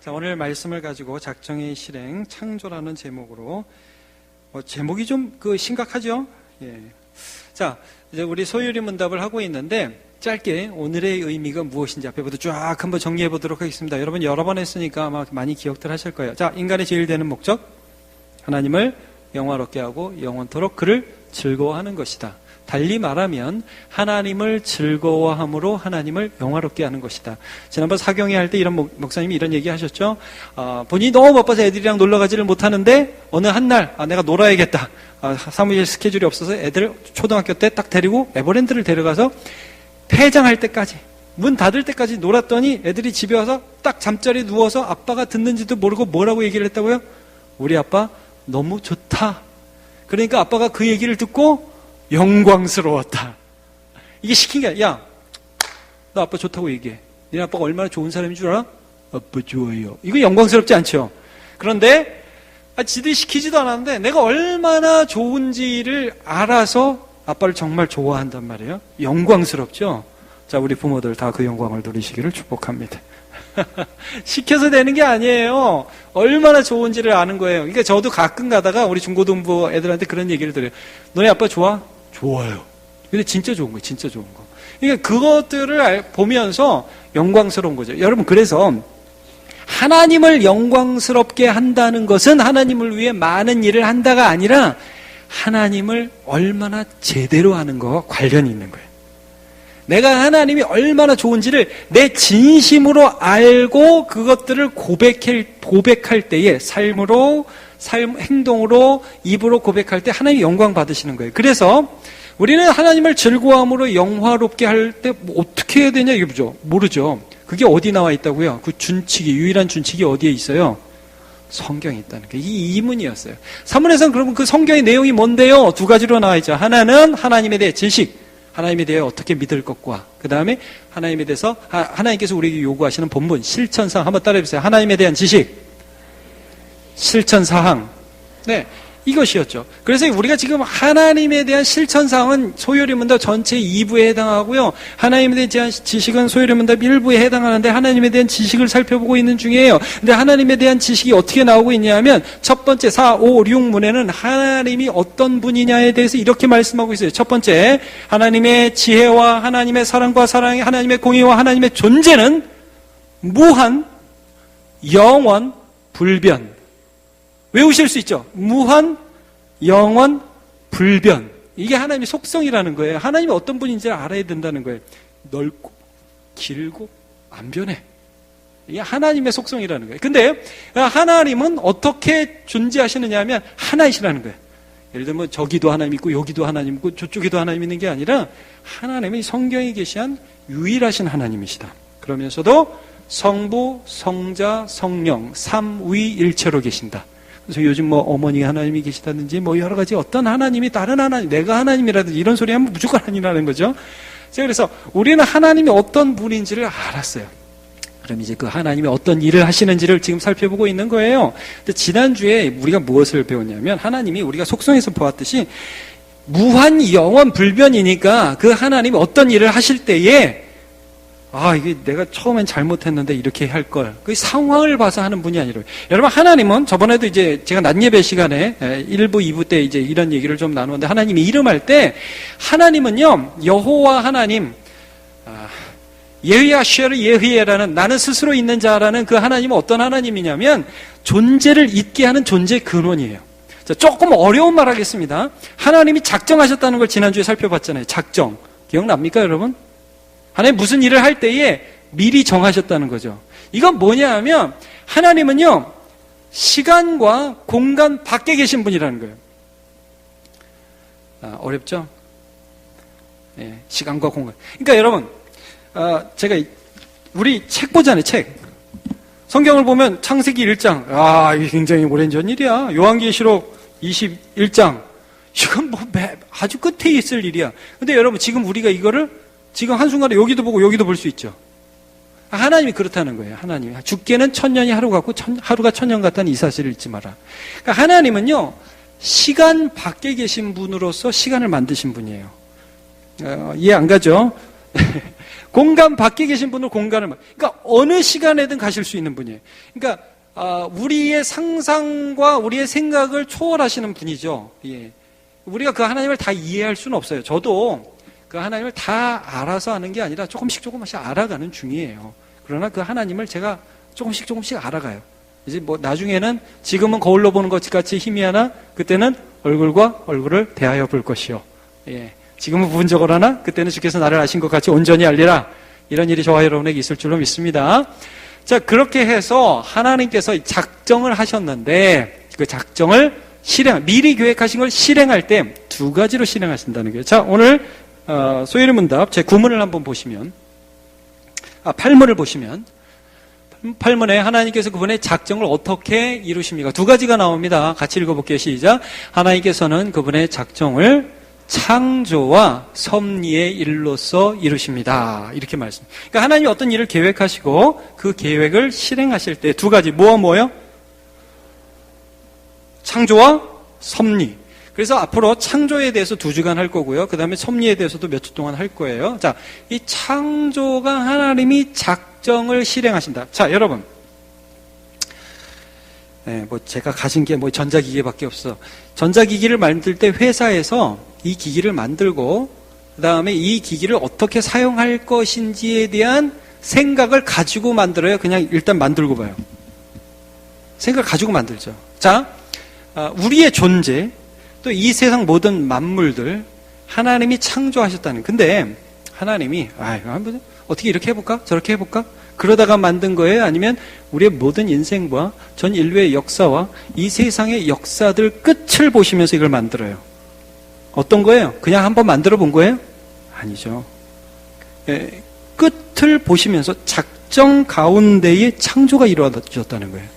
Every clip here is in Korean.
자, 오늘 말씀을 가지고 작정의 실행, 창조라는 제목으로 제목이 좀 심각하죠? 예. 자, 이제 우리 소유리 문답을 하고 있는데 짧게 오늘의 의미가 무엇인지 앞에부터 쫙 한번 정리해 보도록 하겠습니다. 여러분 여러 번 했으니까 아마 많이 기억들 하실 거예요. 자, 인간의 제일 되는 목적, 하나님을 영화롭게 하고 영원토록 그를 즐거워하는 것이다. 달리 말하면 하나님을 즐거워함으로 하나님을 영화롭게 하는 것이다. 지난번 사경회 할 때 이런 목사님이 이런 얘기 하셨죠. 본인이 너무 바빠서 애들이랑 놀러 가지를 못하는데 어느 한날 내가 놀아야겠다. 사무실 스케줄이 없어서 애들 초등학교 때 딱 데리고 에버랜드를 데려가서 폐장할 때까지 문 닫을 때까지 놀았더니 애들이 집에 와서 딱 잠자리에 누워서 아빠가 듣는지도 모르고 뭐라고 얘기를 했다고요? 우리 아빠 너무 좋다. 그러니까 아빠가 그 얘기를 듣고 영광스러웠다. 이게 시킨 게 아니야. 야, 너 아빠 좋다고 얘기해. 너네 아빠가 얼마나 좋은 사람인 줄 알아? 아빠 좋아요. 이거 영광스럽지 않죠? 그런데 지들이 시키지도 않았는데 내가 얼마나 좋은지를 알아서 아빠를 정말 좋아한단 말이에요. 영광스럽죠? 자, 우리 부모들 다 그 영광을 누리시기를 축복합니다. 시켜서 되는 게 아니에요. 얼마나 좋은지를 아는 거예요. 그러니까 저도 가끔 가다가 우리 중고등부 애들한테 그런 얘기를 드려요. 너네 아빠 좋아? 좋아요. 근데 진짜 좋은 거예요. 진짜 좋은 거. 그러니까 그것들을 보면서 영광스러운 거죠. 여러분, 그래서 하나님을 영광스럽게 한다는 것은 하나님을 위해 많은 일을 한다가 아니라 하나님을 얼마나 제대로 하는 거와 관련이 있는 거예요. 내가 하나님이 얼마나 좋은지를 내 진심으로 알고 그것들을 고백할 때에 삶으로, 행동으로, 입으로 고백할 때 하나님이 영광 받으시는 거예요. 그래서 우리는 하나님을 즐거움으로 영화롭게 할 때 어떻게 해야 되냐 이거죠. 모르죠. 그게 어디 나와 있다고요? 그 준칙이, 유일한 준칙이 어디에 있어요? 성경에 있다는 게 이 이문이었어요. 사문에서는 그러면 그 성경의 내용이 뭔데요? 두 가지로 나와 있죠. 하나는 하나님에 대해 지식, 하나님에 대해 어떻게 믿을 것과 그 다음에 하나님에 대해서 하나님께서 우리에게 요구하시는 본분, 실천사항 한번 따라해보세요. 하나님에 대한 지식, 실천사항. 네, 이것이었죠. 그래서 우리가 지금 하나님에 대한 실천사항은 소요리 문답 전체 2부에 해당하고요. 하나님에 대한 지식은 소요리 문답 1부에 해당하는데 하나님에 대한 지식을 살펴보고 있는 중이에요. 근데 하나님에 대한 지식이 어떻게 나오고 있냐면 첫 번째 4, 5, 6문에는 하나님이 어떤 분이냐에 대해서 이렇게 말씀하고 있어요. 첫 번째, 하나님의 지혜와 하나님의 사랑과 사랑의 하나님의 공의와 하나님의 존재는 무한, 영원, 불변. 외우실 수 있죠? 무한, 영원, 불변. 이게 하나님의 속성이라는 거예요. 하나님이 어떤 분인지를 알아야 된다는 거예요. 넓고, 길고, 안 변해. 이게 하나님의 속성이라는 거예요. 근데 하나님은 어떻게 존재하시느냐 하면 하나이시라는 거예요. 예를 들면 저기도 하나님 있고 여기도 하나님 있고 저쪽에도 하나님 있는 게 아니라 하나님이 성경에 계시한 유일하신 하나님이시다. 그러면서도 성부, 성자, 성령, 삼위일체로 계신다. 그래서 요즘 어머니가 하나님이 계시다든지 여러 가지 어떤 하나님이 다른 하나님, 내가 하나님이라든지 이런 소리 하면 무조건 아니라는 거죠. 그래서 우리는 하나님이 어떤 분인지를 알았어요. 그럼 이제 그 하나님이 어떤 일을 하시는지를 지금 살펴보고 있는 거예요. 근데 지난주에 우리가 무엇을 배웠냐면 하나님이 우리가 속성에서 보았듯이 무한, 영원, 불변이니까 그 하나님이 어떤 일을 하실 때에 이게 내가 처음엔 잘못했는데 이렇게 할 걸. 그 상황을 봐서 하는 분이 아니라. 여러분, 하나님은 저번에도 이제 제가 낮 예배 시간에 1부, 2부 때 이제 이런 얘기를 좀 나누는데 하나님이 이름할 때 하나님은요, 여호와 하나님, 예흐야쉐르 예흐예라는 나는 스스로 있는 자라는 그 하나님은 어떤 하나님이냐면 존재를 있게 하는 존재 근원이에요. 자, 조금 어려운 말 하겠습니다. 하나님이 작정하셨다는 걸 지난주에 살펴봤잖아요. 작정. 기억납니까, 여러분? 하나님 무슨 일을 할 때에 미리 정하셨다는 거죠. 이건 뭐냐 하면 하나님은요, 시간과 공간 밖에 계신 분이라는 거예요. 어렵죠? 네, 시간과 공간. 그러니까 여러분, 제가 우리 책 보잖아요, 책. 성경을 보면 창세기 1장. 이게 굉장히 오랜 전 일이야. 요한계시록 21장. 이건 아주 끝에 있을 일이야. 근데 여러분, 지금 우리가 이거를 지금 한순간에 여기도 보고 여기도 볼 수 있죠. 하나님이 그렇다는 거예요. 하나님이. 죽게는 천년이 하루 같고 하루가 천년 같다는 이 사실을 잊지 마라. 그러니까 하나님은요, 시간 밖에 계신 분으로서 시간을 만드신 분이에요. 이해 안 가죠? 공간 밖에 계신 분을 공간을, 그러니까 어느 시간에든 가실 수 있는 분이에요. 그러니까 우리의 상상과 우리의 생각을 초월하시는 분이죠. 예. 우리가 그 하나님을 다 이해할 수는 없어요. 저도 그 하나님을 다 알아서 하는 게 아니라 조금씩 알아가는 중이에요. 그러나 그 하나님을 제가 조금씩 알아가요. 이제 뭐 나중에는 지금은 거울로 보는 것 같이 희미하나 그때는 얼굴과 얼굴을 대하여 볼 것이요. 예. 지금은 부분적으로 하나 그때는 주께서 나를 아신 것 같이 온전히 알리라. 이런 일이 저와 여러분에게 있을 줄로 믿습니다. 자, 그렇게 해서 하나님께서 작정을 하셨는데 그 작정을 미리 계획하신 걸 실행할 때 두 가지로 실행하신다는 거예요. 자, 오늘 소요리 문답 제 9문을 한번 보시면 8문을 보시면 8문에 하나님께서 그분의 작정을 어떻게 이루십니까? 두 가지가 나옵니다. 같이 읽어볼게요. 시작. 하나님께서는 그분의 작정을 창조와 섭리의 일로서 이루십니다. 이렇게 말씀. 그러니까 하나님이 어떤 일을 계획하시고 그 계획을 실행하실 때 두 가지 뭐요? 창조와 섭리. 그래서 앞으로 창조에 대해서 2주간 할 거고요. 그 다음에 섭리에 대해서도 몇 주 동안 할 거예요. 자, 이 창조가 하나님이 작정을 실행하신다. 자, 여러분. 네, 뭐 제가 가진 게 뭐 전자기기밖에 없어. 전자기기를 만들 때 회사에서 이 기기를 만들고 그 다음에 이 기기를 어떻게 사용할 것인지에 대한 생각을 가지고 만들어요? 그냥 일단 만들고 봐요. 생각을 가지고 만들죠. 자, 우리의 존재 또 이 세상 모든 만물들 하나님이 창조하셨다는. 근데 하나님이 어떻게 이렇게 해볼까? 저렇게 해볼까? 그러다가 만든 거예요? 아니면 우리의 모든 인생과 전 인류의 역사와 이 세상의 역사들 끝을 보시면서 이걸 만들어요? 어떤 거예요? 그냥 한번 만들어 본 거예요? 아니죠. 예, 끝을 보시면서 작정 가운데에 창조가 이루어졌다는 거예요.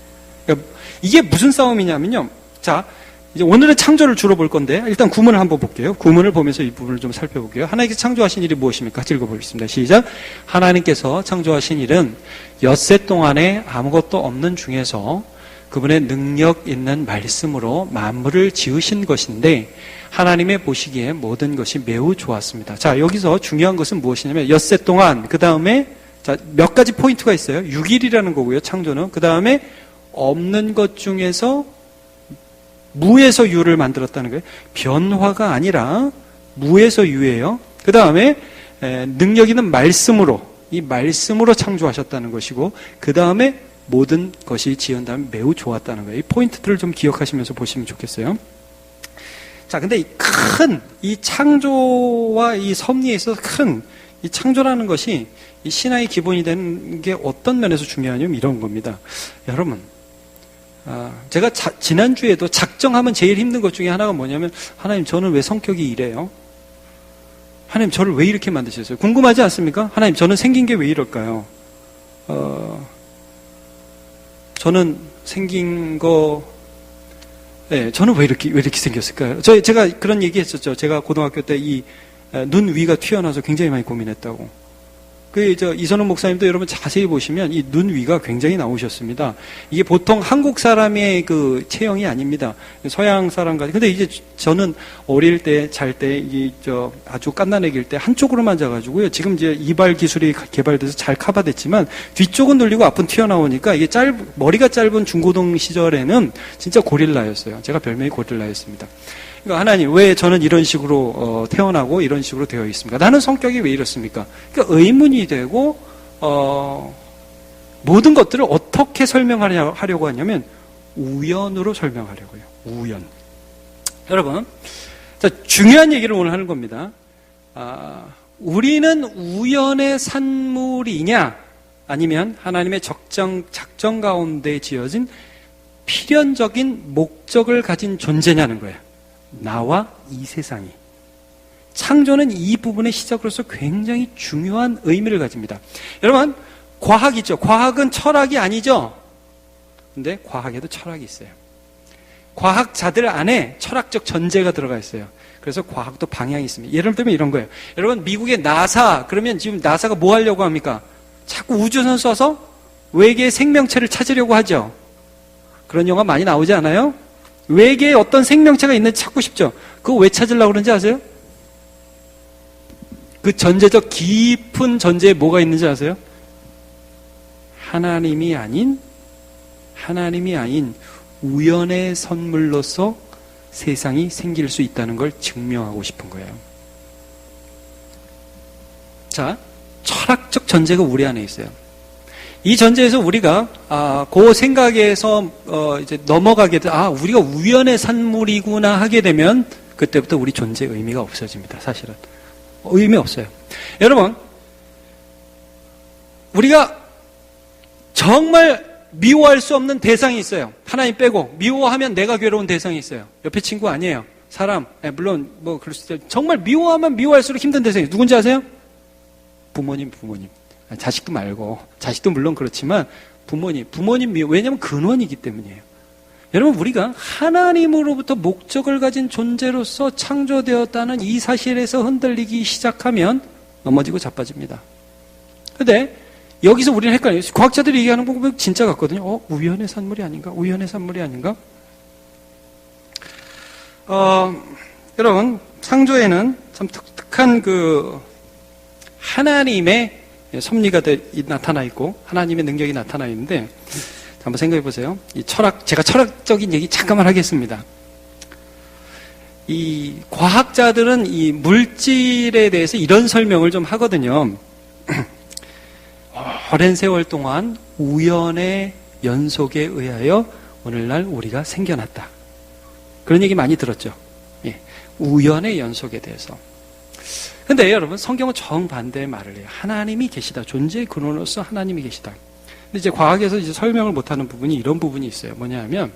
그러니까 이게 무슨 싸움이냐면요. 자, 이제 오늘은 창조를 주로 볼 건데 일단 구문을 한번 볼게요. 구문을 보면서 이 부분을 좀 살펴볼게요. 하나님께서 창조하신 일이 무엇입니까? 같이 읽어보겠습니다. 시작. 하나님께서 창조하신 일은 엿새 동안에 아무것도 없는 중에서 그분의 능력 있는 말씀으로 만물을 지으신 것인데 하나님의 보시기에 모든 것이 매우 좋았습니다. 자, 여기서 중요한 것은 무엇이냐면 엿새 동안, 그 다음에 몇 가지 포인트가 있어요. 6일이라는 거고요. 창조는. 그 다음에 없는 것 중에서 무에서 유를 만들었다는 거예요. 변화가 아니라 무에서 유예요. 그 다음에 능력 있는 말씀으로, 이 말씀으로 창조하셨다는 것이고, 그 다음에 모든 것이 지은 다음에 매우 좋았다는 거예요. 이 포인트들을 좀 기억하시면서 보시면 좋겠어요. 자, 근데 이 창조와 이 섭리에 있어서 큰 이 창조라는 것이 이 신화의 기본이 되는 게 어떤 면에서 중요하냐면 이런 겁니다. 여러분, 제가 지난주에도 작정하면 제일 힘든 것 중에 하나가 뭐냐면 하나님 저는 왜 성격이 이래요? 하나님 저를 왜 이렇게 만드셨어요? 궁금하지 않습니까? 하나님 저는 생긴 게 왜 이럴까요? 저는 생긴 거 저는 왜 이렇게 생겼을까요? 제가 그런 얘기 했었죠. 제가 고등학교 때 이 눈 위가 튀어나와서 굉장히 많이 고민했다고. 이선훈 목사님도 여러분 자세히 보시면 이 눈 위가 굉장히 나오셨습니다. 이게 보통 한국 사람의 그 체형이 아닙니다. 서양 사람과. 근데 이제 저는 어릴 때 잘 때 아주 갓난아기일 때 한쪽으로만 자가지고요. 지금 이제 이발 기술이 개발돼서 잘 커버됐지만 뒤쪽은 눌리고 앞은 튀어나오니까 이게 머리가 짧은 중고등 시절에는 진짜 고릴라였어요. 제가 별명이 고릴라였습니다. 그러니까 하나님 왜 저는 이런 식으로 태어나고 이런 식으로 되어 있습니까? 나는 성격이 왜 이렇습니까? 그러니까 의문이 되고 모든 것들을 어떻게 설명하려고 하냐면 우연으로 설명하려고요. 우연. 여러분, 자, 중요한 얘기를 오늘 하는 겁니다. 우리는 우연의 산물이냐 아니면 하나님의 작정 가운데 지어진 필연적인 목적을 가진 존재냐는 거예요. 나와 이 세상이. 창조는 이 부분의 시작으로서 굉장히 중요한 의미를 가집니다. 여러분, 과학 있죠? 과학은 철학이 아니죠? 근데 과학에도 철학이 있어요. 과학자들 안에 철학적 전제가 들어가 있어요. 그래서 과학도 방향이 있습니다. 예를 들면 이런 거예요. 여러분, 미국의 나사, 그러면 지금 나사가 뭐 하려고 합니까? 자꾸 우주선 쏴서 외계의 생명체를 찾으려고 하죠. 그런 영화 많이 나오지 않아요? 외계에 어떤 생명체가 있는지 찾고 싶죠. 그거 왜 찾으려고 그러는지 아세요? 그 전제적 깊은 전제에 뭐가 있는지 아세요? 하나님이 아닌 우연의 선물로서 세상이 생길 수 있다는 걸 증명하고 싶은 거예요. 자, 철학적 전제가 우리 안에 있어요. 이 전제에서 우리가 그 생각에서 이제 넘어가게 돼, 우리가 우연의 산물이구나 하게 되면 그때부터 우리 존재의 의미가 없어집니다. 사실은 의미 없어요. 여러분, 우리가 정말 미워할 수 없는 대상이 있어요. 하나님 빼고 미워하면 내가 괴로운 대상이 있어요. 옆에 친구 아니에요. 사람, 물론 뭐 그럴 수 있어요. 정말 미워하면 미워할수록 힘든 대상이 누군지 아세요? 부모님. 자식도 말고, 자식도 물론 그렇지만 부모님 미워. 왜냐하면 근원이기 때문이에요. 여러분, 우리가 하나님으로부터 목적을 가진 존재로서 창조되었다는 이 사실에서 흔들리기 시작하면 넘어지고 자빠집니다. 근데 여기서 우리는 헷갈려요. 과학자들이 얘기하는 거 보면 진짜 같거든요. 우연의 산물이 아닌가? 여러분, 창조에는 참 독특한 하나님의 섭리가 나타나 있고 하나님의 능력이 나타나 있는데, 한번 생각해 보세요. 제가 철학적인 얘기 잠깐만 하겠습니다. 이 과학자들은 이 물질에 대해서 이런 설명을 좀 하거든요. 오랜 세월 동안 우연의 연속에 의하여 오늘날 우리가 생겨났다. 그런 얘기 많이 들었죠. 예, 우연의 연속에 대해서. 근데 여러분, 성경은 정반대의 말을 해요. 하나님이 계시다. 존재의 근원으로서 하나님이 계시다. 근데 이제 과학에서 이제 설명을 못하는 부분이 이런 부분이 있어요. 뭐냐 하면,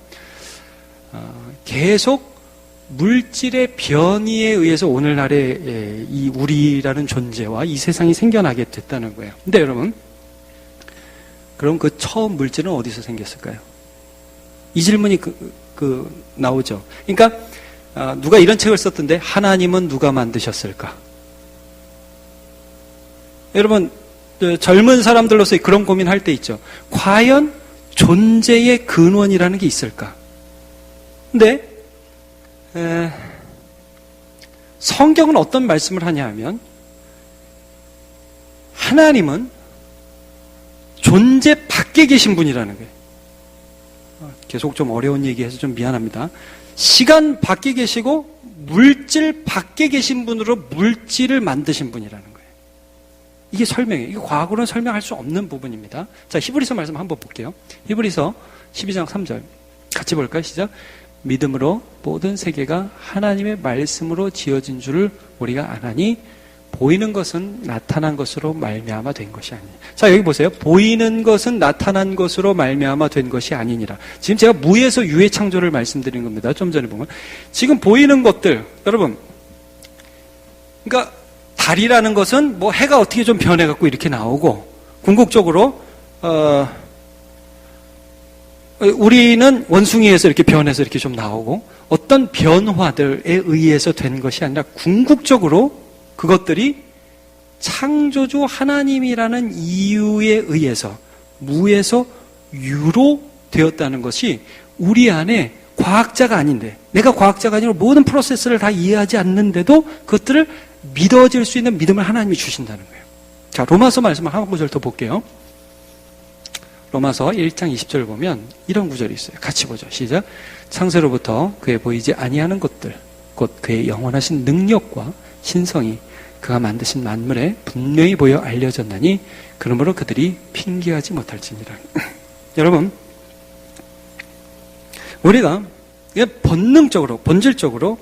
계속 물질의 변이에 의해서 오늘날의 이 우리라는 존재와 이 세상이 생겨나게 됐다는 거예요. 근데 여러분, 그럼 그 처음 물질은 어디서 생겼을까요? 이 질문이 나오죠. 그러니까 누가 이런 책을 썼던데, 하나님은 누가 만드셨을까? 여러분, 젊은 사람들로서 그런 고민할 때 있죠. 과연 존재의 근원이라는 게 있을까? 근데 성경은 어떤 말씀을 하냐 하면, 하나님은 존재 밖에 계신 분이라는 거예요. 계속 좀 어려운 얘기해서 좀 미안합니다. 시간 밖에 계시고 물질 밖에 계신 분으로 물질을 만드신 분이라는 거예요. 이게 설명이에요. 이게 과학으로는 설명할 수 없는 부분입니다. 자, 히브리서 말씀 한번 볼게요. 히브리서 12장 3절 같이 볼까요? 시작. 믿음으로 모든 세계가 하나님의 말씀으로 지어진 줄을 우리가 아나니 보이는 것은 나타난 것으로 말미암아 된 것이 아니니. 자, 여기 보세요. 보이는 것은 나타난 것으로 말미암아 된 것이 아니니라. 지금 제가 무에서 유의 창조를 말씀드린 겁니다. 좀 전에 보면 지금 보이는 것들, 여러분, 그러니까 달이라는 것은 뭐 해가 어떻게 좀 변해갖고 이렇게 나오고, 궁극적으로 우리는 원숭이에서 이렇게 변해서 이렇게 좀 나오고, 어떤 변화들에 의해서 된 것이 아니라 궁극적으로 그것들이 창조주 하나님이라는 이유에 의해서 무에서 유로 되었다는 것이 우리 안에, 과학자가 아닌데, 내가 과학자가 아니라 모든 프로세스를 다 이해하지 않는데도 그것들을 믿어질 수 있는 믿음을 하나님이 주신다는 거예요. 자, 로마서 말씀을 한 구절 더 볼게요. 로마서 1장 20절 보면 이런 구절이 있어요. 같이 보죠. 시작. 창세로부터 그의 보이지 아니하는 것들, 곧 그의 영원하신 능력과 신성이 그가 만드신 만물에 분명히 보여 알려졌나니 그러므로 그들이 핑계하지 못할지니라. 여러분, 우리가 본능적으로, 본질적으로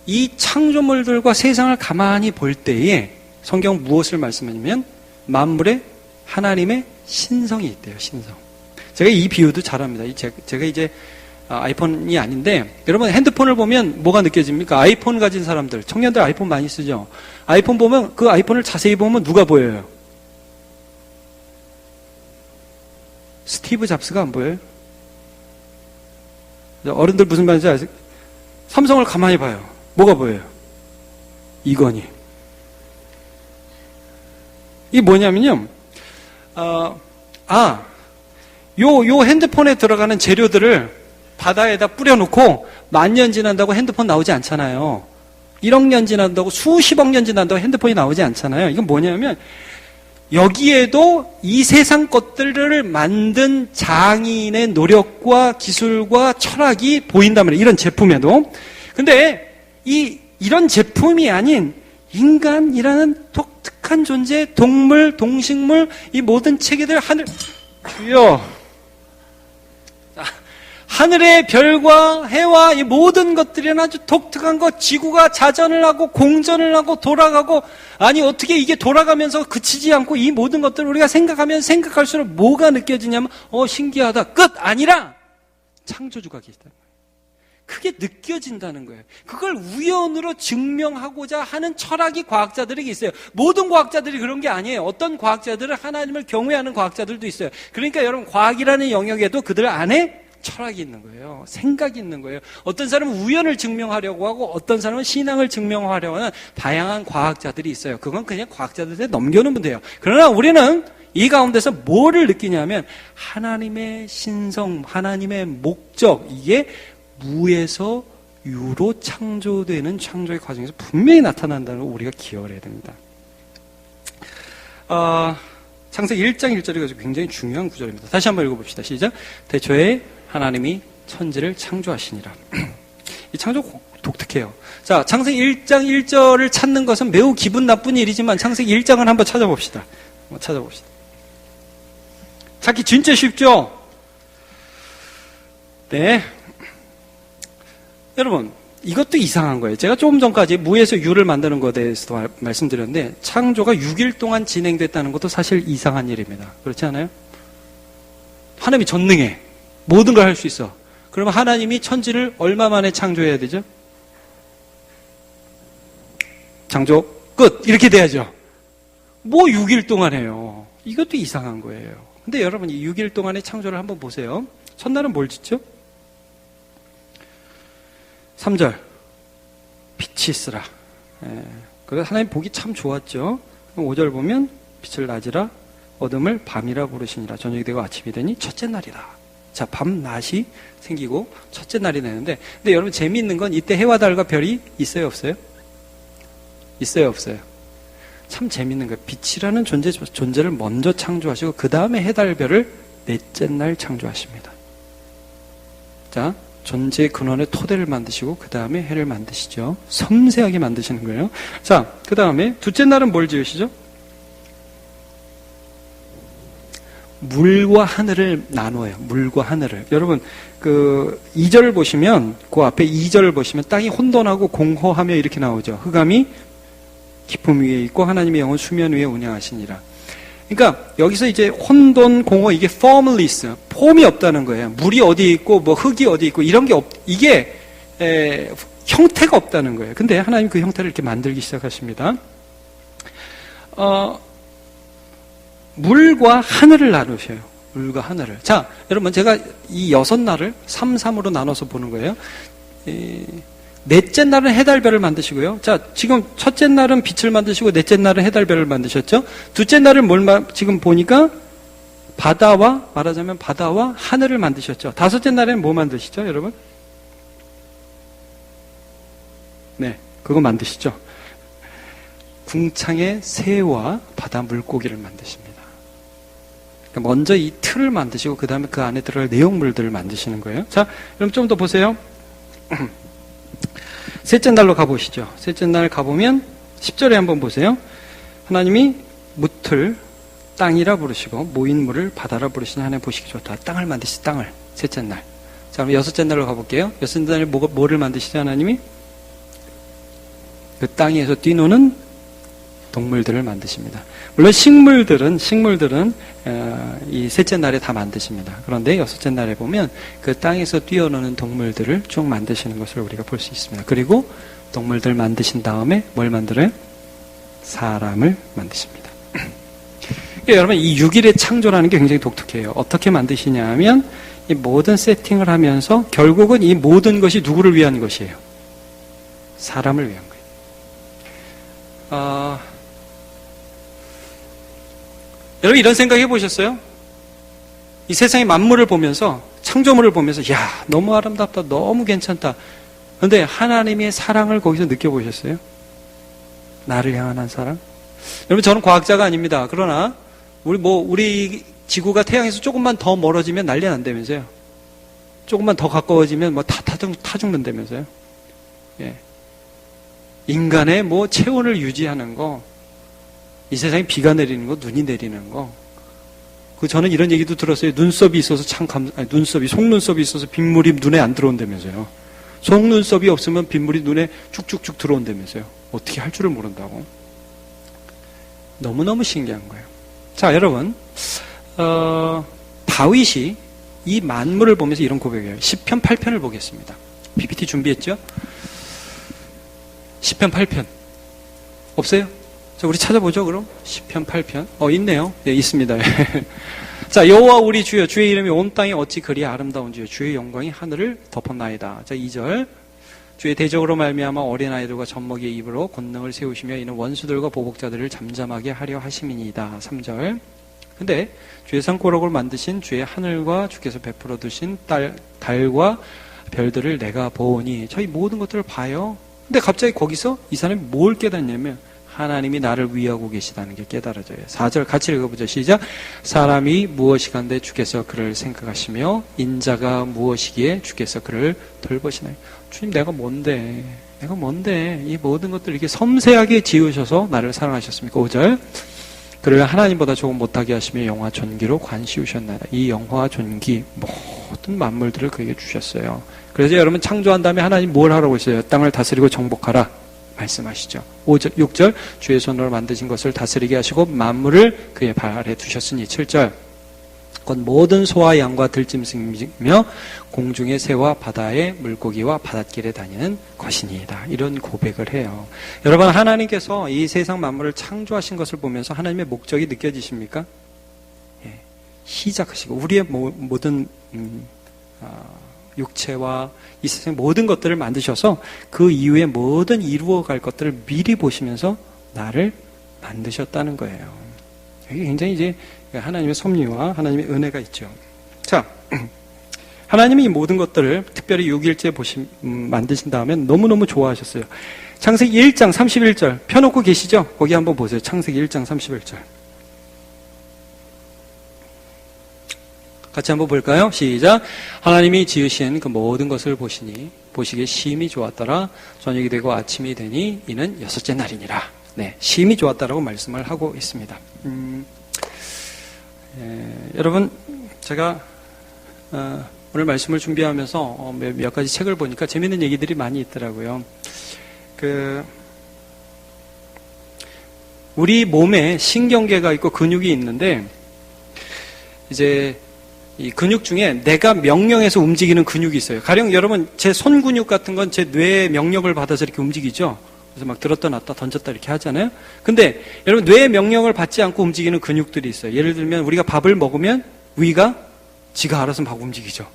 이 창조물들과 세상을 가만히 볼 때에 성경 무엇을 말씀하냐면 만물에 하나님의 신성이 있대요. 신성. 제가 이 비유도 잘합니다. 제가 이제 아이폰이 아닌데, 여러분 핸드폰을 보면 뭐가 느껴집니까? 아이폰 가진 사람들, 청년들 아이폰 많이 쓰죠. 아이폰 보면, 그 아이폰을 자세히 보면 누가 보여요? 스티브 잡스가 안 보여요? 어른들 무슨 말인지 아세요? 삼성을 가만히 봐요. 뭐가 보여요? 이건희. 이게 뭐냐면요, 요 핸드폰에 들어가는 재료들을 바다에다 뿌려놓고 만 년 지난다고 핸드폰 나오지 않잖아요. 1억 년 지난다고 수십억 년 지난다고 핸드폰이 나오지 않잖아요. 이건 뭐냐면 여기에도 이 세상 것들을 만든 장인의 노력과 기술과 철학이 보인단 말이에요. 이런 제품에도. 근데 이런 제품이 아닌 인간이라는 독특한 존재, 동물, 동식물, 이 모든 체계들 주여. 하늘의 별과 해와 이 모든 것들은 아주 독특한 것, 지구가 자전을 하고 공전을 하고 돌아가고, 아니 어떻게 이게 돌아가면서 그치지 않고 이 모든 것들을 우리가 생각하면 생각할수록 뭐가 느껴지냐면 신기하다 끝 아니라 창조주가 계시다. 그게 느껴진다는 거예요. 그걸 우연으로 증명하고자 하는 철학이 과학자들에게 있어요. 모든 과학자들이 그런 게 아니에요. 어떤 과학자들은 하나님을 경외하는 과학자들도 있어요. 그러니까 여러분 과학이라는 영역에도 그들 안에 철학이 있는 거예요. 생각이 있는 거예요. 어떤 사람은 우연을 증명하려고 하고 어떤 사람은 신앙을 증명하려고 하는 다양한 과학자들이 있어요. 그건 그냥 과학자들한테 넘겨놓으면 돼요. 그러나 우리는 이 가운데서 뭐를 느끼냐면 하나님의 신성, 하나님의 목적, 이게 무에서 유로 창조되는 창조의 과정에서 분명히 나타난다는 걸 우리가 기억을 해야 됩니다. 창세기 1장 1절이 굉장히 중요한 구절입니다. 다시 한번 읽어봅시다. 시작. 태초에 하나님이 천지를 창조하시니라. 이 창조 독특해요. 자, 창세기 1장 1절을 찾는 것은 매우 기분 나쁜 일이지만 창세기 1장을 한번 찾아봅시다. 찾기 진짜 쉽죠? 네. 여러분, 이것도 이상한 거예요. 제가 조금 전까지 무에서 유를 만드는 것에 대해서도 말씀드렸는데 창조가 6일 동안 진행됐다는 것도 사실 이상한 일입니다. 그렇지 않아요? 하나님이 전능해. 모든 걸 할 수 있어. 그러면 하나님이 천지를 얼마 만에 창조해야 되죠? 창조 끝! 이렇게 돼야죠. 뭐 6일 동안 해요. 이것도 이상한 거예요. 근데 여러분 이 6일 동안의 창조를 한번 보세요. 첫날은 뭘 짓죠? 3절 빛이 있으라. 그래서 하나님 보기 참 좋았죠. 5절 보면 빛을 낮이라 어둠을 밤이라 부르시니라. 저녁이 되고 아침이 되니 첫째 날이다. 자, 밤 낮이 생기고 첫째 날이 되는데, 근데 여러분 재미있는 건 이때 해와 달과 별이 있어요, 없어요? 있어요, 없어요? 참 재미있는 거예요. 빛이라는 존재를 먼저 창조하시고 그 다음에 해, 달, 별을 넷째 날 창조하십니다. 자, 존재의 근원의 토대를 만드시고 그 다음에 해를 만드시죠. 섬세하게 만드시는 거예요. 자, 그 다음에 둘째 날은 뭘 지으시죠? 물과 하늘을 나누어요. 물과 하늘을. 여러분, 2절을 보시면, 그 앞에 2절을 보시면 땅이 혼돈하고 공허하며 이렇게 나오죠. 흑암이 깊음 위에 있고 하나님의 영은 수면 위에 운행하시니라. 그러니까 여기서 이제 혼돈, 공허, 이게 formless, 폼이 없다는 거예요. 물이 어디 있고 뭐 흙이 어디 있고 이런 게 이게 형태가 없다는 거예요. 근데 하나님 그 형태를 이렇게 만들기 시작하십니다. 물과 하늘을 나누셔요. 물과 하늘을. 자, 여러분 제가 이 6날을 3, 3으로 나눠서 보는 거예요. 넷째 날은 해달별을 만드시고요. 자, 지금 첫째 날은 빛을 만드시고 넷째 날은 해달별을 만드셨죠. 둘째 날은 지금 보니까 말하자면 바다와 하늘을 만드셨죠. 다섯째 날에는 뭐 만드시죠, 여러분? 네, 그거 만드시죠. 궁창의 새와 바다 물고기를 만드십니다. 먼저 이 틀을 만드시고 그 다음에 그 안에 들어갈 내용물들을 만드시는 거예요. 자, 그럼 좀 더 보세요. 셋째 날로 가보시죠. 셋째 날 가보면 10절에 한번 보세요. 하나님이 무틀 땅이라 부르시고 모인 물을 바다라 부르시니 하나님 보시기 좋다. 땅을 만드시 땅을. 셋째 날. 자, 그럼 여섯째 날로 가볼게요. 여섯째 날에 뭐를 만드시죠, 하나님이? 그 땅에서 뛰노는 동물들을 만드십니다. 물론 식물들은 이 셋째 날에 다 만드십니다. 그런데 여섯째 날에 보면 그 땅에서 뛰어노는 동물들을 쭉 만드시는 것을 우리가 볼 수 있습니다. 그리고 동물들 만드신 다음에 뭘 만들어요? 사람을 만드십니다. 여러분 이 6일의 창조라는 게 굉장히 독특해요. 어떻게 만드시냐 하면 이 모든 세팅을 하면서 결국은 이 모든 것이 누구를 위한 것이에요? 사람을 위한 거예요. 여러분 이런 생각 해보셨어요? 이 세상의 만물을 보면서 창조물을 보면서 야 너무 아름답다 너무 괜찮다 그런데 하나님의 사랑을 거기서 느껴보셨어요? 나를 향한 한 사랑? 여러분, 저는 과학자가 아닙니다. 그러나 우리 지구가 태양에서 조금만 더 멀어지면 난리 난다면서요. 조금만 더 가까워지면 타 죽는다면서요. 예. 인간의 체온을 유지하는 거, 이 세상에 비가 내리는 거, 눈이 내리는 거. 저는 이런 얘기도 들었어요. 눈썹이 있어서 속눈썹이 있어서 빗물이 눈에 안 들어온다면서요. 속눈썹이 없으면 빗물이 눈에 쭉쭉쭉 들어온다면서요. 어떻게 할 줄을 모른다고. 너무너무 신기한 거예요. 자, 여러분, 다윗이 이 만물을 보면서 이런 고백이에요. 시편 8편을 보겠습니다. PPT 준비했죠? 시편 8편. 없어요? 자, 우리 찾아보죠, 그럼? 시편 8편. 있네요. 네, 있습니다. 자, 여호와 우리 주여, 주의 이름이 온 땅에 어찌 그리 아름다운 주여, 주의 영광이 하늘을 덮었나이다. 자, 2절. 주의 대적으로 말미암아 어린아이들과 젖먹이의 입으로 권능을 세우시며 이는 원수들과 보복자들을 잠잠하게 하려 하심이니이다. 3절. 근데 주의 산고록을 만드신 주의 하늘과 주께서 베풀어 두신 달과 별들을 내가 보오니, 저희 모든 것들을 봐요. 근데 갑자기 거기서 이 사람이 뭘 깨닫냐면 하나님이 나를 위하고 계시다는 게 깨달아져요. 4절 같이 읽어보죠. 시작. 사람이 무엇이간데 주께서 그를 생각하시며 인자가 무엇이기에 주께서 그를 돌보시나요? 주님, 내가 뭔데 이 모든 것들을 이렇게 섬세하게 지으셔서 나를 사랑하셨습니까? 5절. 그를 하나님보다 조금 못하게 하시며 영화 존귀로 관시우셨나이다. 이 영화와 존귀 모든 만물들을 그에게 주셨어요. 그래서 여러분, 창조한 다음에 하나님 뭘 하라고 했어요? 땅을 다스리고 정복하라 말씀하시죠. 5절, 6절. 주의 손으로 만드신 것을 다스리게 하시고 만물을 그의 발 아래 두셨으니. 7절. 곧 모든 소와 양과 들짐승이며 공중의 새와 바다의 물고기와 바닷길에 다니는 것이니이다. 이런 고백을 해요. 여러분, 하나님께서 이 세상 만물을 창조하신 것을 보면서 하나님의 목적이 느껴지십니까? 예, 시작하시고 우리의 모든 육체와 이 세상 모든 것들을 만드셔서 그 이후에 모든 이루어갈 것들을 미리 보시면서 나를 만드셨다는 거예요. 이게 굉장히 이제 하나님의 섭리와 하나님의 은혜가 있죠. 자, 하나님이 이 모든 것들을 특별히 6일째 만드신 다음에 너무너무 좋아하셨어요. 창세기 1장 31절 펴놓고 계시죠? 거기 한번 보세요. 창세기 1장 31절. 같이 한번 볼까요? 시작. 하나님이 지으신 그 모든 것을 보시기에 심히 좋았더라. 저녁이 되고 아침이 되니 이는 6째 날이니라. 네, 심히 좋았다라고 말씀을 하고 있습니다. 여러분, 제가 오늘 말씀을 준비하면서 몇 가지 책을 보니까 재밌는 얘기들이 많이 있더라고요. 우리 몸에 신경계가 있고 근육이 있는데, 이제 이 근육 중에 내가 명령해서 움직이는 근육이 있어요. 가령 여러분, 제 손 근육 같은 건 제 뇌의 명령을 받아서 이렇게 움직이죠. 그래서 막 들었다 놨다 던졌다 이렇게 하잖아요. 근데 여러분, 뇌의 명령을 받지 않고 움직이는 근육들이 있어요. 예를 들면 우리가 밥을 먹으면 위가 지가 알아서 막 움직이죠.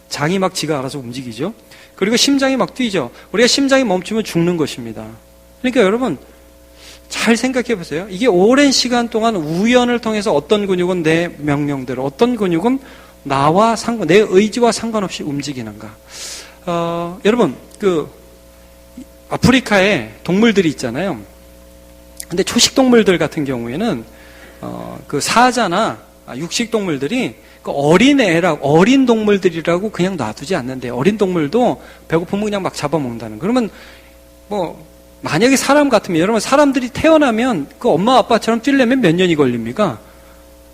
장이 막 지가 알아서 움직이죠. 그리고 심장이 막 뛰죠. 우리가 심장이 멈추면 죽는 것입니다. 그러니까 여러분, 잘 생각해 보세요. 이게 오랜 시간 동안 우연을 통해서 어떤 근육은 내 명령대로, 어떤 근육은 내 의지와 상관없이 움직이는가. 여러분, 아프리카에 동물들이 있잖아요. 근데 초식 동물들 같은 경우에는 사자나 육식 동물들이 어린 동물들이라고 그냥 놔두지 않는데, 어린 동물도 배고프면 그냥 막 잡아먹는다는. 그러면 만약에 사람 같으면, 여러분, 사람들이 태어나면 그 엄마 아빠처럼 뛰려면 몇 년이 걸립니까?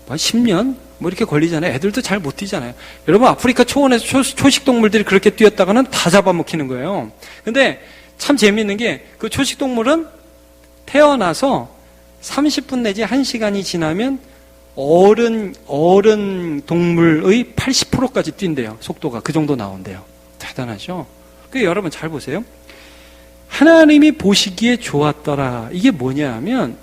10년? 이렇게 걸리잖아요. 애들도 잘 못 뛰잖아요. 여러분, 아프리카 초원에서 초식 동물들이 그렇게 뛰었다가는 다 잡아먹히는 거예요. 근데 참 재미있는 게, 그 초식 동물은 태어나서 30분 내지 1시간이 지나면 어른 동물의 80%까지 뛴대요. 속도가 그 정도 나온대요. 대단하죠? 여러분 잘 보세요. 하나님이 보시기에 좋았더라. 이게 뭐냐 하면,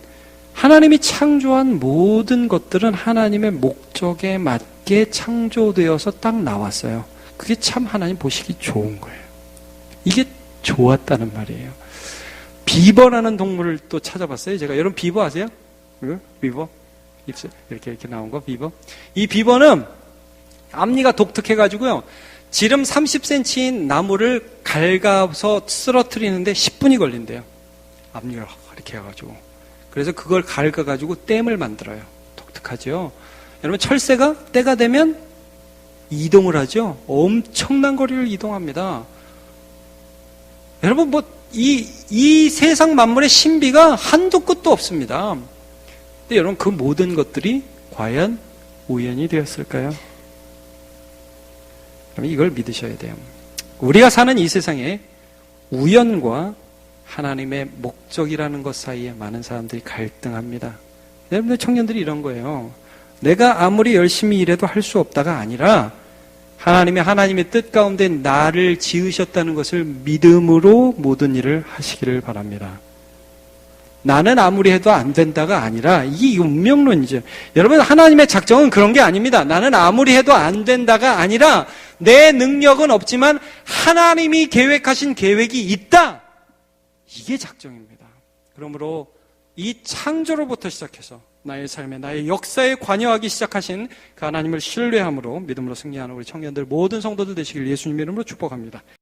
하나님이 창조한 모든 것들은 하나님의 목적에 맞게 창조되어서 딱 나왔어요. 그게 참 하나님 보시기 좋은 거예요. 이게 좋았다는 말이에요. 비버라는 동물을 또 찾아봤어요. 제가. 여러분 비버 아세요? 비버? 입술 이렇게 나온 거, 비버. 이 비버는 앞니가 독특해가지고요, 지름 30cm인 나무를 갉아서 쓰러뜨리는데 10분이 걸린대요. 압력 이렇게 해가지고. 그래서 그걸 갉아가지고 댐을 만들어요. 독특하죠? 여러분, 철새가 때가 되면 이동을 하죠? 엄청난 거리를 이동합니다. 여러분, 이 세상 만물의 신비가 한도 끝도 없습니다. 근데 여러분, 그 모든 것들이 과연 우연이 되었을까요? 그럼 이걸 믿으셔야 돼요. 우리가 사는 이 세상에 우연과 하나님의 목적이라는 것 사이에 많은 사람들이 갈등합니다. 여러분들 청년들이 이런 거예요. 내가 아무리 열심히 일해도 할 수 없다가 아니라 하나님의 뜻 가운데 나를 지으셨다는 것을 믿음으로 모든 일을 하시기를 바랍니다. 나는 아무리 해도 안 된다가 아니라 이게 운명론이죠. 여러분, 하나님의 작정은 그런 게 아닙니다. 나는 아무리 해도 안 된다가 아니라 내 능력은 없지만 하나님이 계획하신 계획이 있다. 이게 작정입니다. 그러므로 이 창조로부터 시작해서 나의 삶에, 나의 역사에 관여하기 시작하신 그 하나님을 신뢰함으로 믿음으로 승리하는 우리 청년들 모든 성도들 되시길 예수님 이름으로 축복합니다.